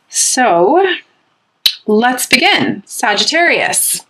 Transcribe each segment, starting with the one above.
So let's begin. Sagittarius,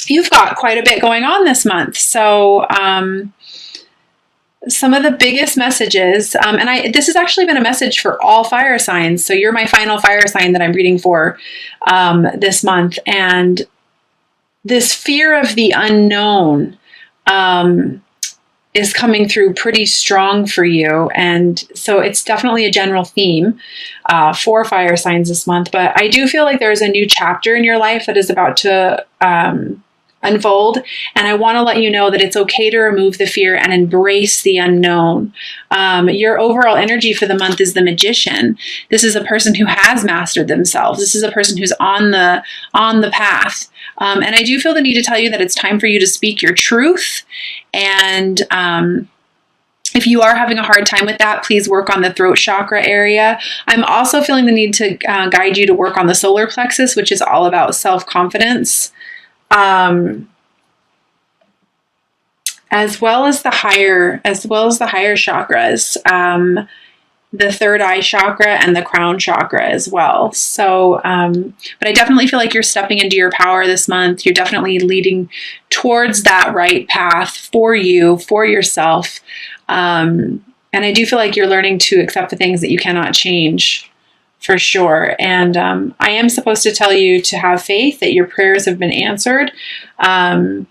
you've got quite a bit going on this month. So some of the biggest messages, this has actually been a message for all fire signs. So you're my final fire sign that I'm reading for this month. And this fear of the unknown is coming through pretty strong for you. And so it's definitely a general theme for fire signs this month. But I do feel like there's a new chapter in your life that is about to unfold. And I want to let you know that it's okay to remove the fear and embrace the unknown. Your overall energy for the month is the Magician. This is a person who has mastered themselves. This is a person who's on the path. And I do feel the need to tell you that it's time for you to speak your truth. And if you are having a hard time with that, please work on the throat chakra area. I'm also feeling the need to guide you to work on the solar plexus, which is all about self-confidence. As well as the higher chakras, the third eye chakra and the crown chakra as well. So, but I definitely feel like you're stepping into your power this month. You're definitely leading towards that right path for you, for yourself. And I do feel like you're learning to accept the things that you cannot change. For sure. And I am supposed to tell you to have faith that your prayers have been answered, and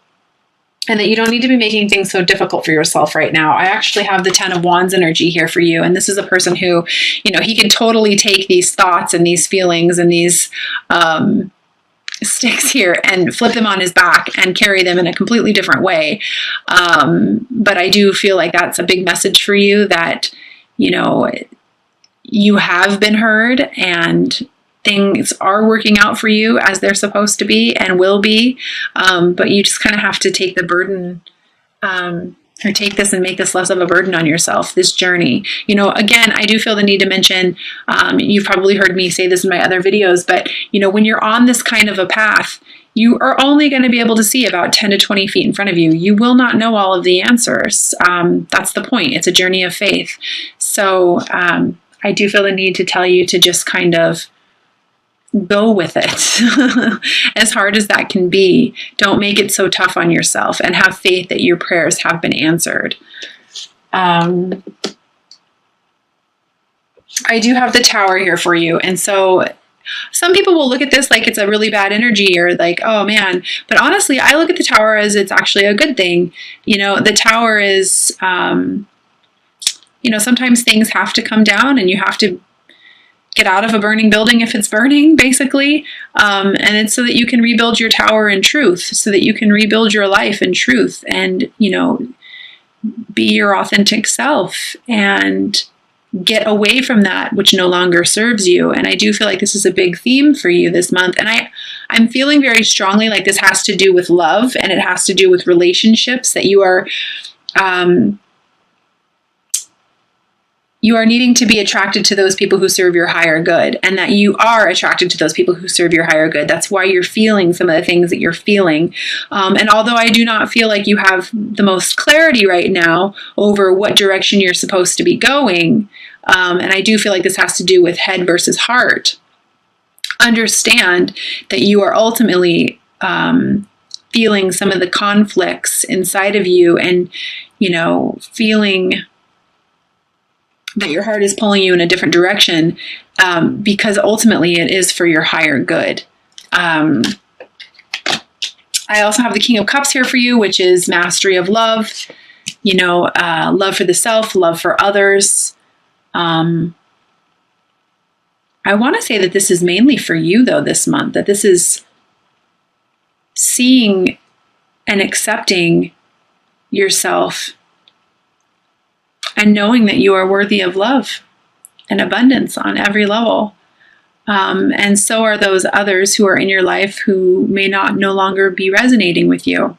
that you don't need to be making things so difficult for yourself right now. I actually have the 10 of Wands energy here for you. And this is a person who, he can totally take these thoughts and these feelings and these sticks here and flip them on his back and carry them in a completely different way. But I do feel like that's a big message for you that, you have been heard and things are working out for you as they're supposed to be and will be. But you just kind of have to take the burden, or take this and make this less of a burden on yourself, this journey. Again, I do feel the need to mention, you've probably heard me say this in my other videos, but when you're on this kind of a path, you are only going to be able to see about 10 to 20 feet in front of you. You will not know all of the answers. That's the point. It's a journey of faith. So, I do feel the need to tell you to just kind of go with it. As hard as that can be, don't make it so tough on yourself and have faith that your prayers have been answered. I do have the Tower here for you. And so some people will look at this like it's a really bad energy or like, oh man. But honestly, I look at the Tower as it's actually a good thing. The Tower is... sometimes things have to come down and you have to get out of a burning building if it's burning, basically. And it's so that you can rebuild your tower in truth, so that you can rebuild your life in truth and, be your authentic self and get away from that which no longer serves you. And I do feel like this is a big theme for you this month. And I'm feeling very strongly like this has to do with love and it has to do with relationships, that you are needing to be attracted to those people who serve your higher good, and that you are attracted to those people who serve your higher good. That's why you're feeling some of the things that you're feeling. And although I do not feel like you have the most clarity right now over what direction you're supposed to be going, and I do feel like this has to do with head versus heart, understand that you are ultimately feeling some of the conflicts inside of you and, feeling that your heart is pulling you in a different direction, because ultimately it is for your higher good. I also have the King of Cups here for you, which is mastery of love, love for the self, love for others. I want to say that this is mainly for you though this month, that this is seeing and accepting yourself and knowing that you are worthy of love and abundance on every level. And so are those others who are in your life who may no longer be resonating with you.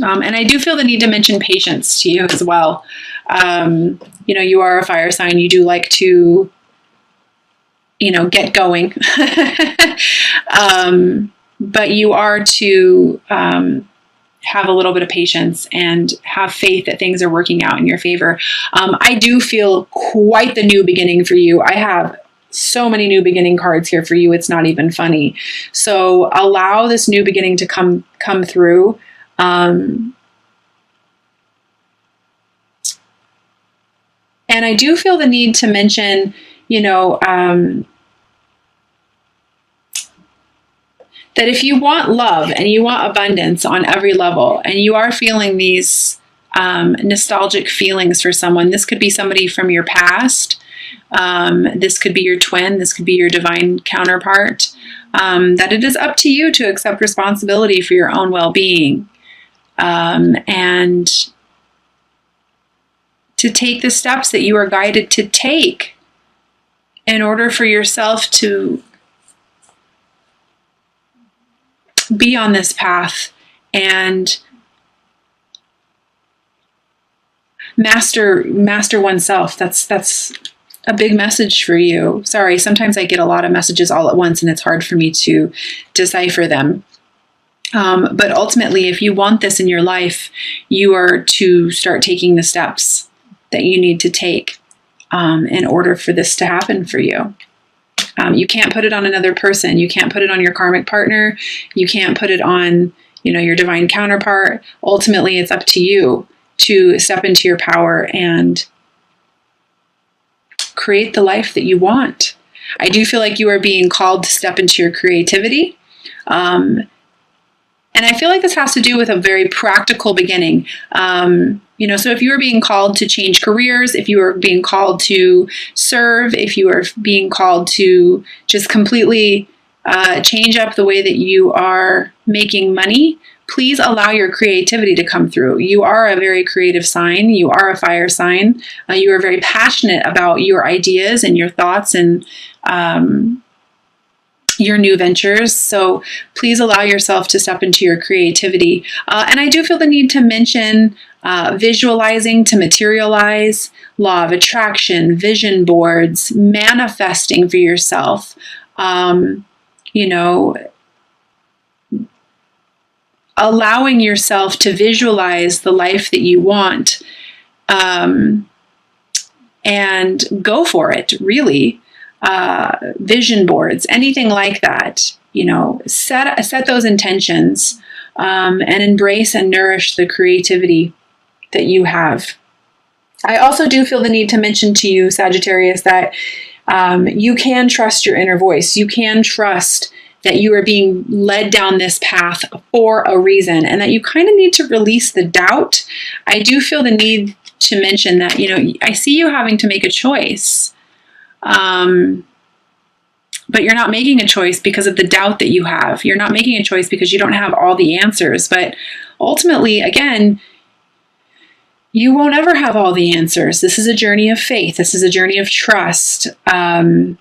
And I do feel the need to mention patience to you as well. You are a fire sign. You do like to, get going. But you are to have a little bit of patience and have faith that things are working out in your favor. I do feel quite the new beginning for you. I have so many new beginning cards here for you. It's not even funny. So allow this new beginning to come through. And I do feel the need to mention, that if you want love and you want abundance on every level, and you are feeling these nostalgic feelings for someone, this could be somebody from your past. This could be your twin. This could be your divine counterpart. That it is up to you to accept responsibility for your own well-being, and to take the steps that you are guided to take in order for yourself to be on this path and master oneself. That's a big message for you. Sorry, sometimes I get a lot of messages all at once and it's hard for me to decipher them. But ultimately, if you want this in your life, you are to start taking the steps that you need to take in order for this to happen for you. You can't put it on another person. You can't put it on your karmic partner. You can't put it on, your divine counterpart. Ultimately, it's up to you to step into your power and create the life that you want. I do feel like you are being called to step into your creativity. And I feel like this has to do with a very practical beginning. So if you are being called to change careers, if you are being called to serve, if you are being called to just completely change up the way that you are making money, please allow your creativity to come through. You are a very creative sign. You are a fire sign. You are very passionate about your ideas and your thoughts and your new ventures. So please allow yourself to step into your creativity. And I do feel the need to mention visualizing to materialize, law of attraction, vision boards, manifesting for yourself, allowing yourself to visualize the life that you want, and go for it, really. Vision boards, anything like that, set those intentions, and embrace and nourish the creativity that you have. I also do feel the need to mention to you, Sagittarius, that you can trust your inner voice. You can trust that you are being led down this path for a reason, and that you kind of need to release the doubt. I do feel the need to mention that, I see you having to make a choice. But you're not making a choice because of the doubt that you have. You're not making a choice because you don't have all the answers. But ultimately, again, you won't ever have all the answers. This is a journey of faith. This is a journey of trust. And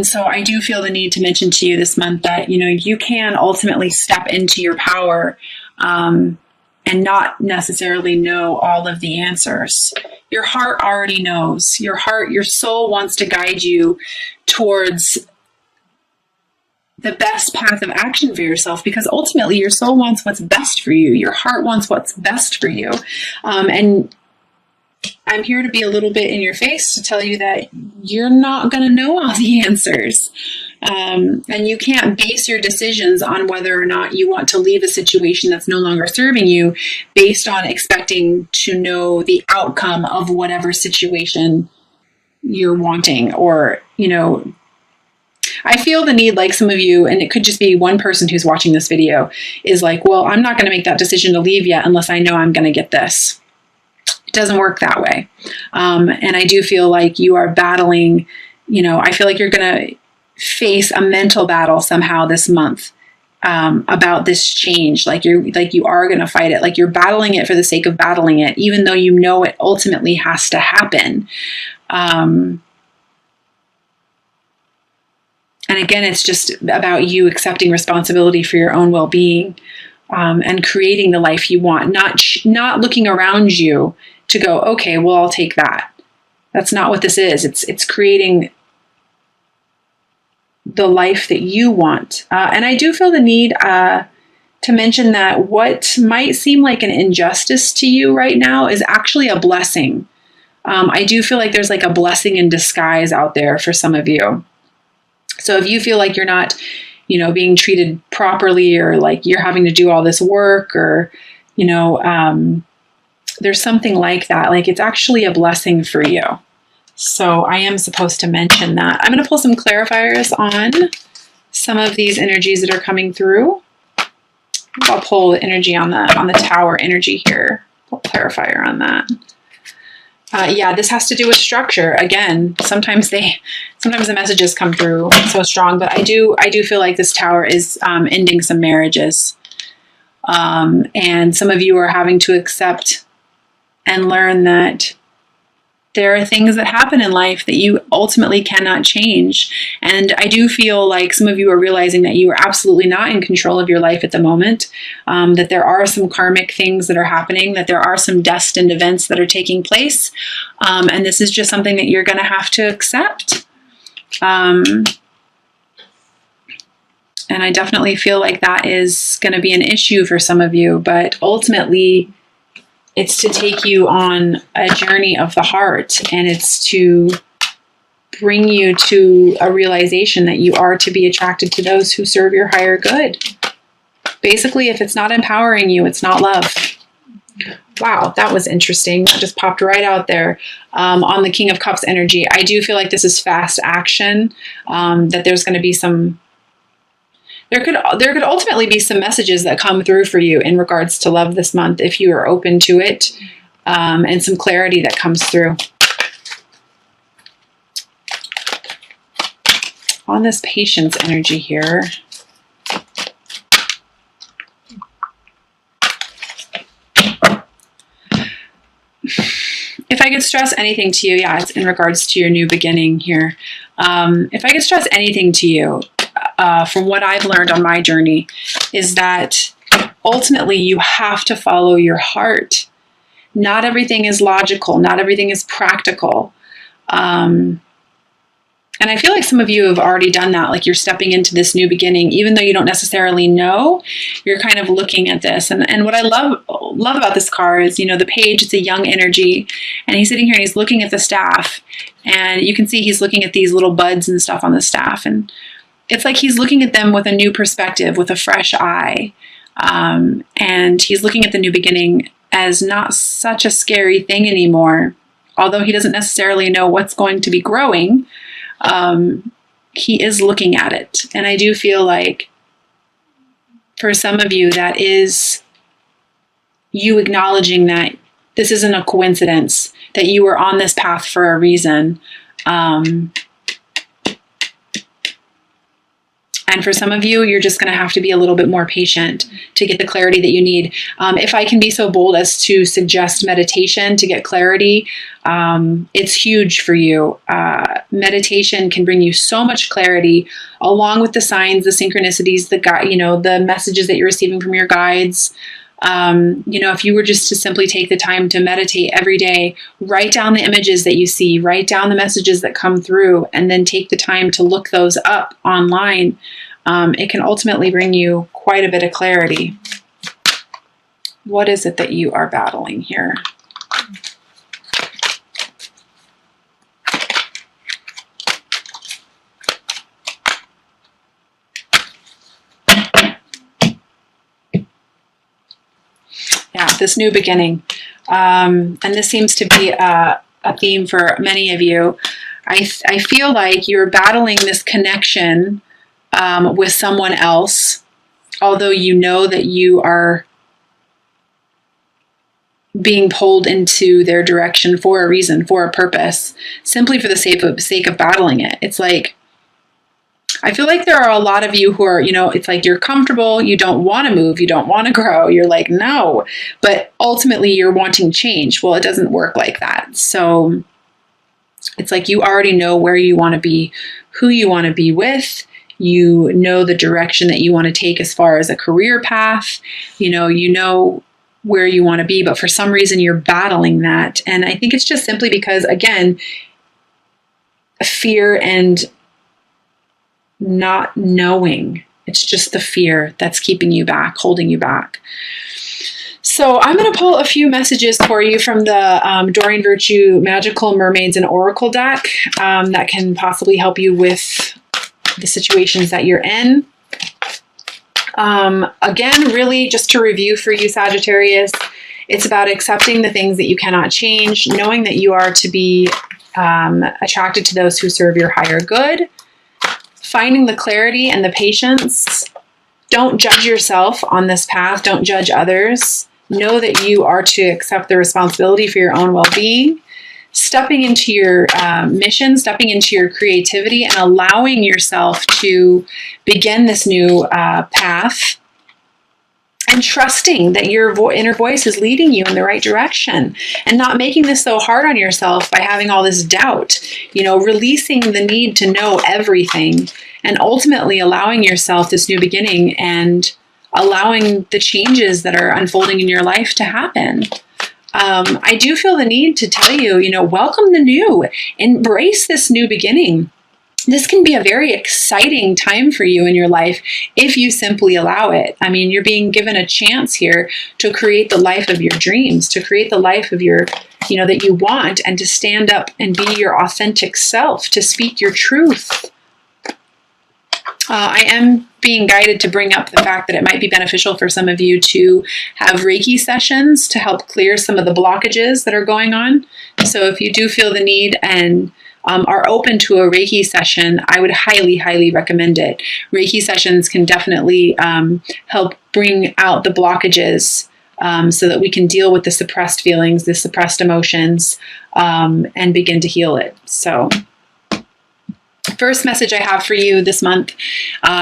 so I do feel the need to mention to you this month that, you can ultimately step into your power, and not necessarily know all of the answers. Your heart already knows. Your soul wants to guide you towards the best path of action for yourself, because ultimately your soul wants what's best for you. Your heart wants what's best for you. And I'm here to be a little bit in your face to tell you that you're not going to know all the answers. And you can't base your decisions on whether or not you want to leave a situation that's no longer serving you based on expecting to know the outcome of whatever situation you're wanting. Or, I feel the need, like some of you, and it could just be one person who's watching this video, is like, well, I'm not going to make that decision to leave yet unless I know I'm going to get this. It doesn't work that way. And I do feel like you are battling, I feel like you're going to face a mental battle somehow this month, about this change. Like you are going to fight it. Like you're battling it for the sake of battling it, even though you know it ultimately has to happen. And again, it's just about you accepting responsibility for your own well-being, and creating the life you want, not looking around you to go, okay, well, I'll take that. That's not what this is. It's creating the life that you want. And I do feel the need to mention that what might seem like an injustice to you right now is actually a blessing. I do feel like there's like a blessing in disguise out there for some of you. So if you feel like you're not, being treated properly, or like you're having to do all this work, or, there's something like that, like it's actually a blessing for you. So I am supposed to mention that. I'm going to pull some clarifiers on some of these energies that are coming through. I'll pull the energy on the Tower energy here. Pull clarifier on that. Yeah, this has to do with structure. Again, sometimes the messages come through so strong, but I do feel like this Tower is ending some marriages. And some of you are having to accept and learn that there are things that happen in life that you ultimately cannot change. And I do feel like some of you are realizing that you are absolutely not in control of your life at the moment, that there are some karmic things that are happening, that there are some destined events that are taking place. And this is just something that you're going to have to accept. And I definitely feel like that is going to be an issue for some of you, but ultimately, it's to take you on a journey of the heart, and it's to bring you to a realization that you are to be attracted to those who serve your higher good. Basically, if it's not empowering you, it's not love. Wow, that was interesting. That just popped right out there. On the King of Cups energy, I do feel like this is fast action, that there's going to be some... There could ultimately be some messages that come through for you in regards to love this month if you are open to it, and some clarity that comes through. On this Patience energy here. If I could stress anything to you, yeah, it's in regards to your new beginning here. If I could stress anything to you, from what I've learned on my journey, is that ultimately you have to follow your heart. Not everything is logical. Not everything is practical. And I feel like some of you have already done that. Like you're stepping into this new beginning, even though you don't necessarily know, you're kind of looking at this. And what I love about this card is, the Page, it's a young energy, and he's sitting here and he's looking at the staff, and you can see he's looking at these little buds and stuff on the staff. And it's like he's looking at them with a new perspective, with a fresh eye. And he's looking at the new beginning as not such a scary thing anymore. Although he doesn't necessarily know what's going to be growing, he is looking at it. And I do feel like for some of you, that is you acknowledging that this isn't a coincidence, that you were on this path for a reason. And for some of you, you're just going to have to be a little bit more patient to get the clarity that you need. If I can be so bold as to suggest meditation to get clarity, it's huge for you. Meditation can bring you so much clarity, along with the signs, the synchronicities, the messages that you're receiving from your guides. If you were just to simply take the time to meditate every day, write down the images that you see, write down the messages that come through, and then take the time to look those up online, it can ultimately bring you quite a bit of clarity. What is it that you are battling here? Yeah, this new beginning. And this seems to be a theme for many of you. I feel like you're battling this connection with someone else, although you know that you are being pulled into their direction for a reason, for a purpose, simply for the sake of battling it. It's like, I feel like there are a lot of you who are, it's like you're comfortable, you don't want to move, you don't want to grow, you're like, no, but ultimately you're wanting change. Well, it doesn't work like that. So it's like you already know where you want to be, who you want to be with, you know the direction that you want to take as far as a career path, you know where you want to be, but for some reason you're battling that. And I think it's just simply because, again, fear and not knowing. It's just the fear that's keeping you back, holding you back. So I'm going to pull a few messages for you from the Doreen Virtue Magical Mermaids and Oracle deck that can possibly help you with the situations that you're in. Again, really just to review for you, Sagittarius, it's about accepting the things that you cannot change, knowing that you are to be attracted to those who serve your higher good, finding the clarity and the patience. Don't judge yourself on this path. Don't judge others. Know that you are to accept the responsibility for your own well-being, stepping into your mission, stepping into your creativity, and allowing yourself to begin this new path, and trusting that your inner voice is leading you in the right direction, and not making this so hard on yourself by having all this doubt, releasing the need to know everything, and ultimately allowing yourself this new beginning and allowing the changes that are unfolding in your life to happen. I do feel the need to tell you, welcome the new, embrace this new beginning. This can be a very exciting time for you in your life if you simply allow it. I mean, you're being given a chance here to create the life of your dreams, to create the life of your, that you want, and to stand up and be your authentic self, to speak your truth. I am being guided to bring up the fact that it might be beneficial for some of you to have Reiki sessions to help clear some of the blockages that are going on. So if you do feel the need and are open to a Reiki session, I would highly, highly recommend it. Reiki sessions can definitely help bring out the blockages so that we can deal with the suppressed feelings, the suppressed emotions, and begin to heal it. So first message I have for you this month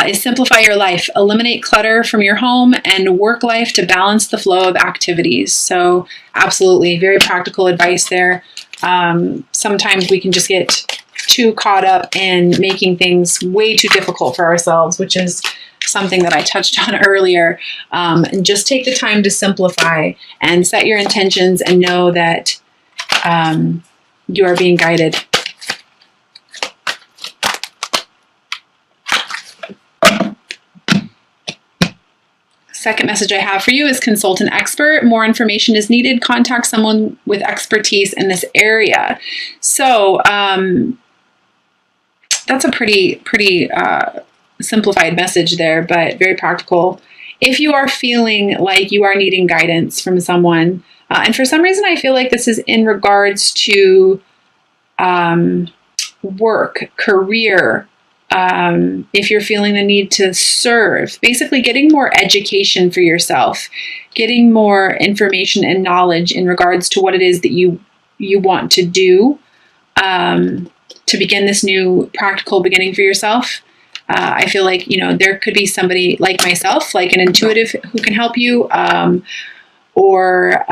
is simplify your life. Eliminate clutter from your home and work life to balance the flow of activities. So absolutely, very practical advice there. Sometimes we can just get too caught up in making things way too difficult for ourselves, which is something that I touched on earlier. And just take the time to simplify and set your intentions and know that you are being guided. Second message I have for you is consult an expert. More information is needed. Contact someone with expertise in this area. So that's a pretty simplified message there, but very practical. If you are feeling like you are needing guidance from someone, and for some reason I feel like this is in regards to work, career, if you're feeling the need to serve, basically getting more education for yourself, getting more information and knowledge in regards to what it is that you want to do to begin this new practical beginning for yourself. I feel like, there could be somebody like myself, like an intuitive who can help you, or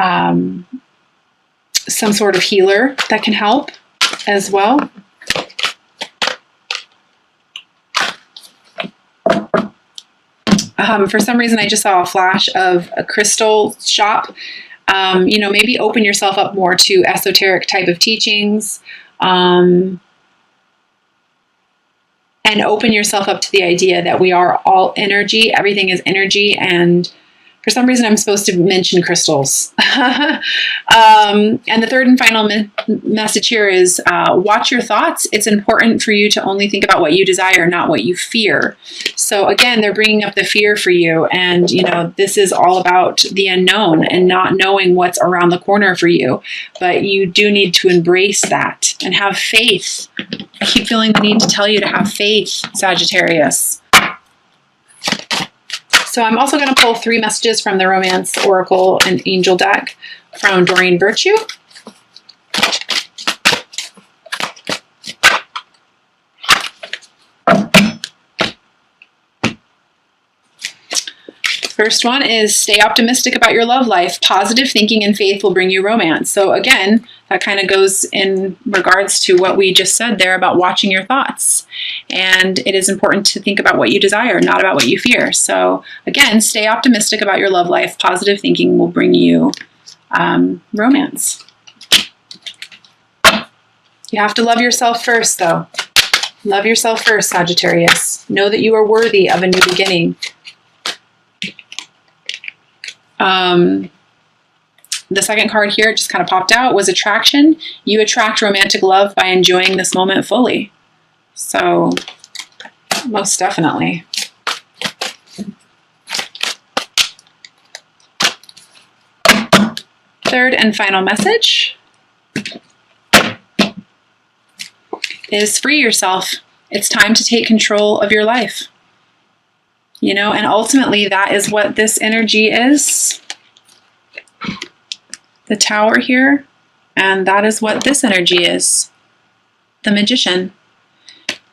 some sort of healer that can help as well. For some reason, I just saw a flash of a crystal shop. Maybe open yourself up more to esoteric type of teachings, and open yourself up to the idea that we are all energy. Everything is energy. And for some reason, I'm supposed to mention crystals. And the third and final message here is watch your thoughts. It's important for you to only think about what you desire, not what you fear. So again, they're bringing up the fear for you. And, this is all about the unknown and not knowing what's around the corner for you. But you do need to embrace that and have faith. I keep feeling the need to tell you to have faith, Sagittarius. So I'm also going to pull 3 messages from the Romance Oracle and Angel deck from Doreen Virtue. First one is stay optimistic about your love life. Positive thinking and faith will bring you romance. So again, that kind of goes in regards to what we just said there about watching your thoughts. And it is important to think about what you desire, not about what you fear. So again, stay optimistic about your love life. Positive thinking will bring you romance. You have to love yourself first, though. Love yourself first, Sagittarius. Know that you are worthy of a new beginning. The second card here, it just kind of popped out, was attraction. You attract romantic love by enjoying this moment fully. So, most definitely. Third and final message is free yourself. It's time to take control of your life. You know, and ultimately that is what this energy is. The Tower here. And that is what this energy is. The Magician.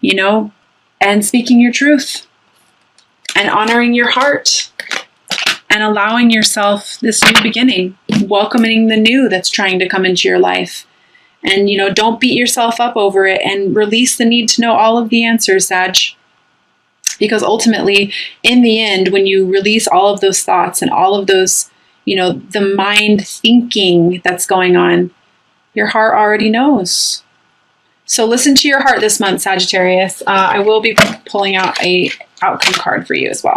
You know, and speaking your truth. And honoring your heart. And allowing yourself this new beginning. Welcoming the new that's trying to come into your life. And, you know, don't beat yourself up over it, and release the need to know all of the answers, Sag. Because ultimately, in the end, when you release all of those thoughts and all of those, you know, the mind thinking that's going on, your heart already knows. So listen to your heart this month, Sagittarius. I will be pulling out a outcome card for you as well.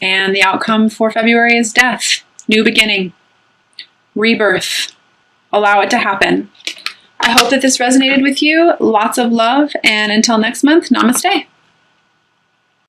And the outcome for February is death, new beginning, rebirth. Allow it to happen. I hope that this resonated with you. Lots of love. And until next month, namaste.